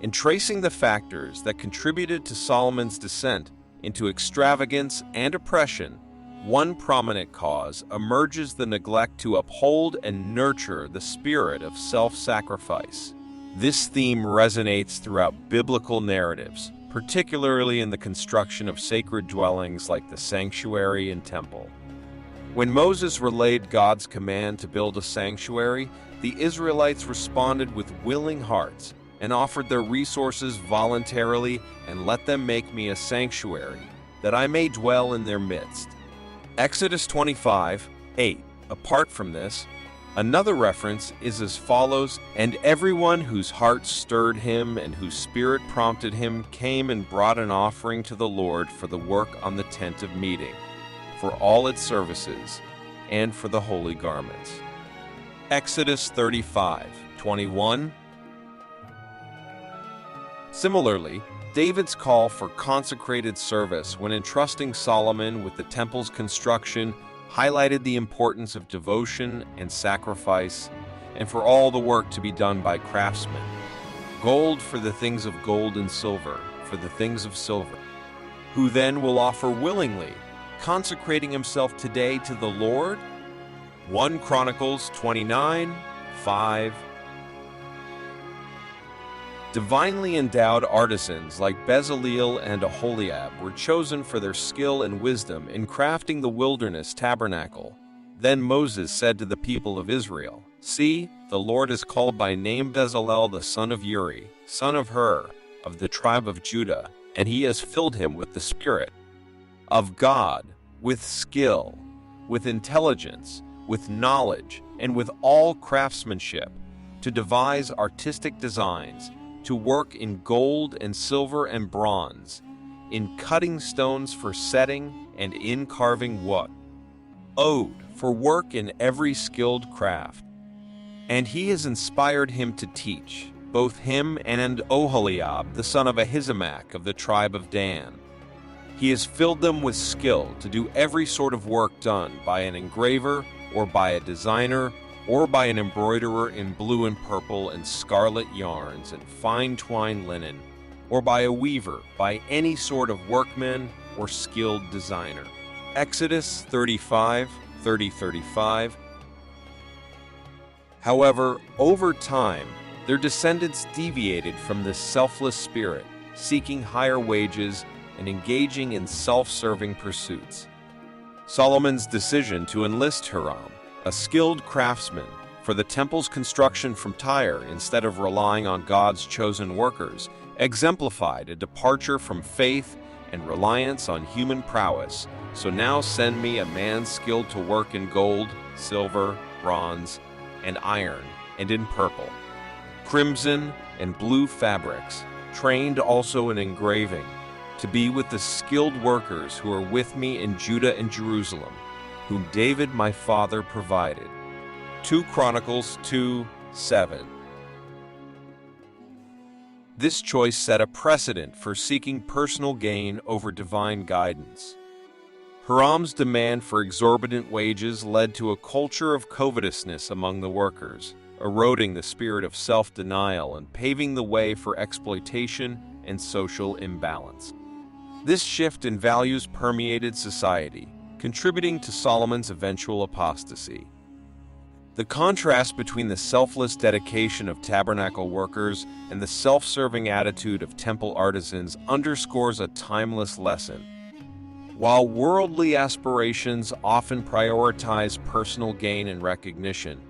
In tracing the factors that contributed to Solomon's descent into extravagance and oppression, one prominent cause emerges: the neglect to uphold and nurture the spirit of self-sacrifice. This theme resonates throughout biblical narratives, particularly in the construction of sacred dwellings like the sanctuary and temple. When Moses relayed God's command to build a sanctuary, the Israelites responded with willing hearts and offered their resources voluntarily. "And let them make me a sanctuary, that I may dwell in their midst." Exodus 25:8. Apart from this, another reference is as follows: "And everyone whose heart stirred him and whose spirit prompted him came and brought an offering to the Lord for the work on the tent of meeting, for all its services, and for the holy garments." Exodus 35:21. Similarly, David's call for consecrated service when entrusting Solomon with the temple's construction highlighted the importance of devotion and sacrifice, and for all the work to be done by craftsmen. Gold for the things of gold, and silver for the things of silver. Who then will offer willingly, consecrating himself today to the Lord? 1 Chronicles 29:5. Divinely endowed artisans like Bezaleel and Aholiab were chosen for their skill and wisdom in crafting the wilderness tabernacle. Then Moses said to the people of Israel, "See, the Lord has called by name Bezalel the son of Uri, son of Hur, of the tribe of Judah, and he has filled him with the Spirit of God, with skill, with intelligence, with knowledge, and with all craftsmanship, to devise artistic designs, to work in gold and silver and bronze, in cutting stones for setting, and in carving wood, for work in every skilled craft." And he has inspired him to teach, both him and Oholiab the son of Ahisamach of the tribe of Dan. He has filled them with skill to do every sort of work done by an engraver, or by a designer, or by an embroiderer in blue and purple and scarlet yarns and fine twined linen, or by a weaver, by any sort of workman or skilled designer. Exodus 35:30-35. However, over time, their descendants deviated from this selfless spirit, seeking higher wages and engaging in self-serving pursuits. Solomon's decision to enlist Hiram, a skilled craftsman, for the temple's construction from Tyre instead of relying on God's chosen workers, exemplified a departure from faith and reliance on human prowess. "So now send me a man skilled to work in gold, silver, bronze, and iron, and in purple, crimson, and blue fabrics, trained also in engraving, to be with the skilled workers who are with me in Judah and Jerusalem, whom David my father provided." 2 Chronicles 2:7. This choice set a precedent for seeking personal gain over divine guidance. Hiram's demand for exorbitant wages led to a culture of covetousness among the workers, eroding the spirit of self-denial and paving the way for exploitation and social imbalance. This shift in values permeated society, contributing to Solomon's eventual apostasy. The contrast between the selfless dedication of tabernacle workers and the self-serving attitude of temple artisans underscores a timeless lesson. While worldly aspirations often prioritize personal gain and recognition,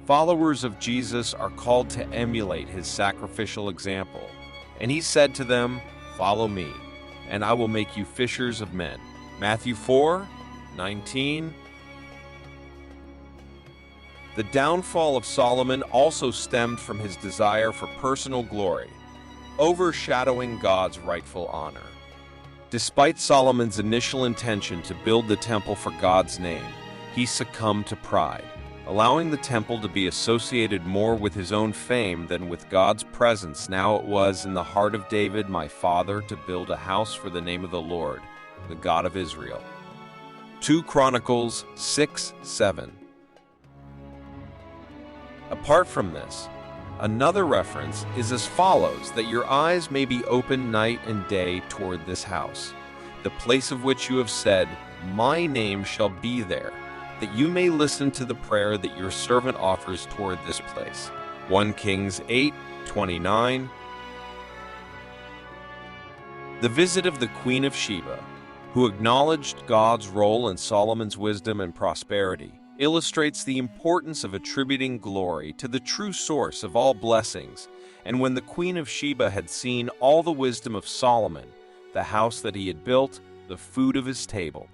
followers of Jesus are called to emulate his sacrificial example. And he said to them, "Follow me, and I will make you fishers of men." Matthew 4:19. The downfall of Solomon also stemmed from his desire for personal glory, overshadowing God's rightful honor. Despite Solomon's initial intention to build the temple for God's name, he succumbed to pride, allowing the temple to be associated more with his own fame than with God's presence. "Now it was in the heart of David my father to build a house for the name of the Lord, the God of Israel." 2 Chronicles 6:7. Apart from this, Another reference is as follows, that your eyes may be open night and day toward this house, the place of which you have said, my name shall be there, that you may listen to the prayer that your servant offers toward this place. 1 Kings 8:29. The visit of the Queen of Sheba, who acknowledged God's role in Solomon's wisdom and prosperity, illustrates the importance of attributing glory to the true source of all blessings. And when the Queen of Sheba had seen all the wisdom of Solomon, the house that he had built, the food of his table,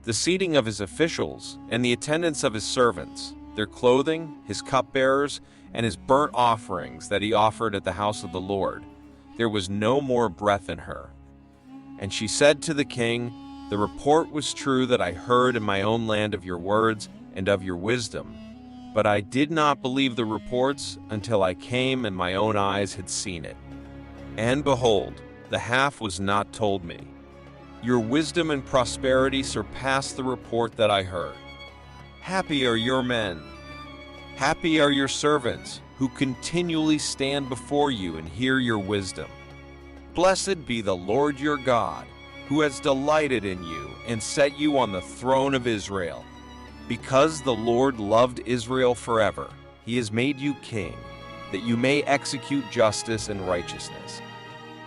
the seating of his officials, and the attendance of his servants, their clothing, his cupbearers, and his burnt offerings that he offered at the house of the Lord, there was no more breath in her. And she said to the king, the report was true that I heard in my own land of your words and of your wisdom, but I did not believe the reports until I came and my own eyes had seen it. And behold, the half was not told me. Your wisdom and prosperity surpass the report that I heard. Happy are your men. Happy are your servants, who continually stand before you and hear your wisdom. Blessed be the Lord your God, who has delighted in you and set you on the throne of Israel. Because the Lord loved Israel forever, he has made you king, that you may execute justice and righteousness.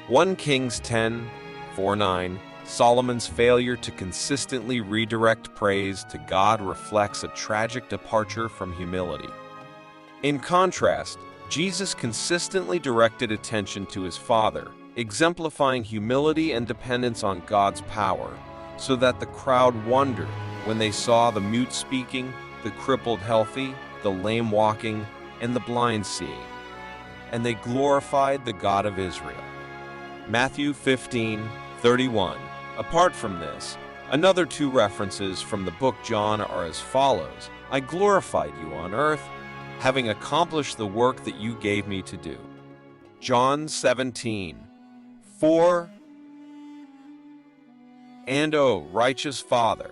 1 Kings 10:4-9. Solomon's failure to consistently redirect praise to God reflects a tragic departure from humility. In contrast, Jesus consistently directed attention to his Father, exemplifying humility and dependence on God's power, so that the crowd wondered when they saw the mute speaking, the crippled healthy, the lame walking, and the blind seeing. And they glorified the God of Israel. Matthew 15:31. Apart from this, another two references from the book John are as follows. I glorified you on earth, having accomplished the work that you gave me to do. John 17:4. And O righteous Father,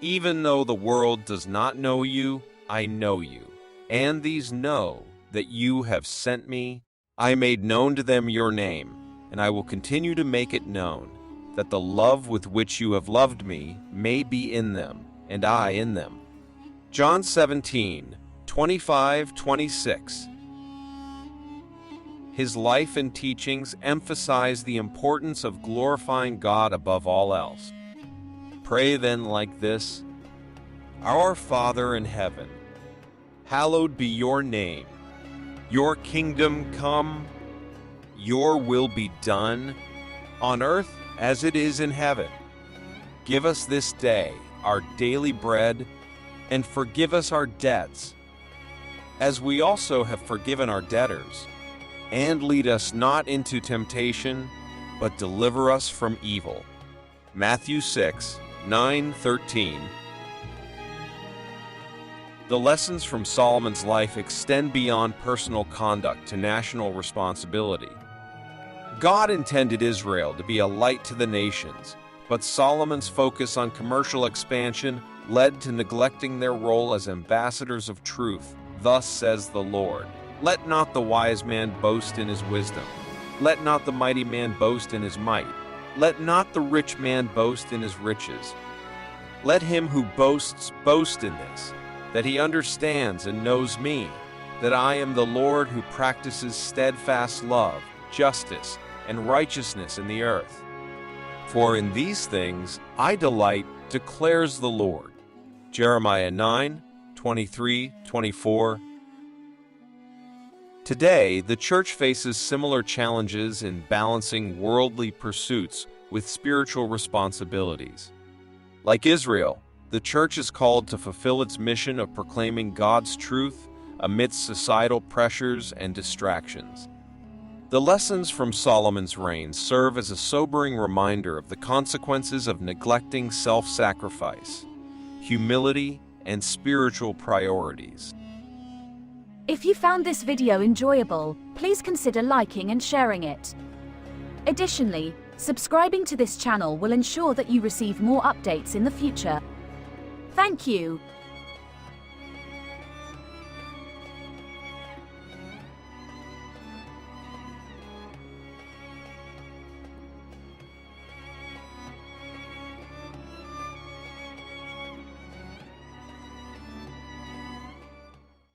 even though the world does not know you, I know you, and these know that you have sent me. I made known to them your name, and I will continue to make it known, that the love with which you have loved me may be in them, and I in them. John 17:25-26. His life and teachings emphasize the importance of glorifying God above all else. Pray then like this: Our Father in heaven, hallowed be your name. Your kingdom come, your will be done, on earth as it is in heaven. Give us this day our daily bread, and forgive us our debts, as we also have forgiven our debtors. And lead us not into temptation, but deliver us from evil. Matthew 6:9-13. The lessons from Solomon's life extend beyond personal conduct to national responsibility. God intended Israel to be a light to the nations, but Solomon's focus on commercial expansion led to neglecting their role as ambassadors of truth. Thus says the Lord, let not the wise man boast in his wisdom. Let not the mighty man boast in his might. Let not the rich man boast in his riches. Let him who boasts boast in this, that he understands and knows me, that I am the Lord who practices steadfast love, justice, and righteousness in the earth. For in these things I delight, declares the Lord. Jeremiah 9:23-24. Today, the church faces similar challenges in balancing worldly pursuits with spiritual responsibilities. Like Israel, the church is called to fulfill its mission of proclaiming God's truth amidst societal pressures and distractions. The lessons from Solomon's reign serve as a sobering reminder of the consequences of neglecting self-sacrifice, humility, and spiritual priorities. If you found this video enjoyable, please consider liking and sharing it. Additionally, subscribing to this channel will ensure that you receive more updates in the future. Thank you.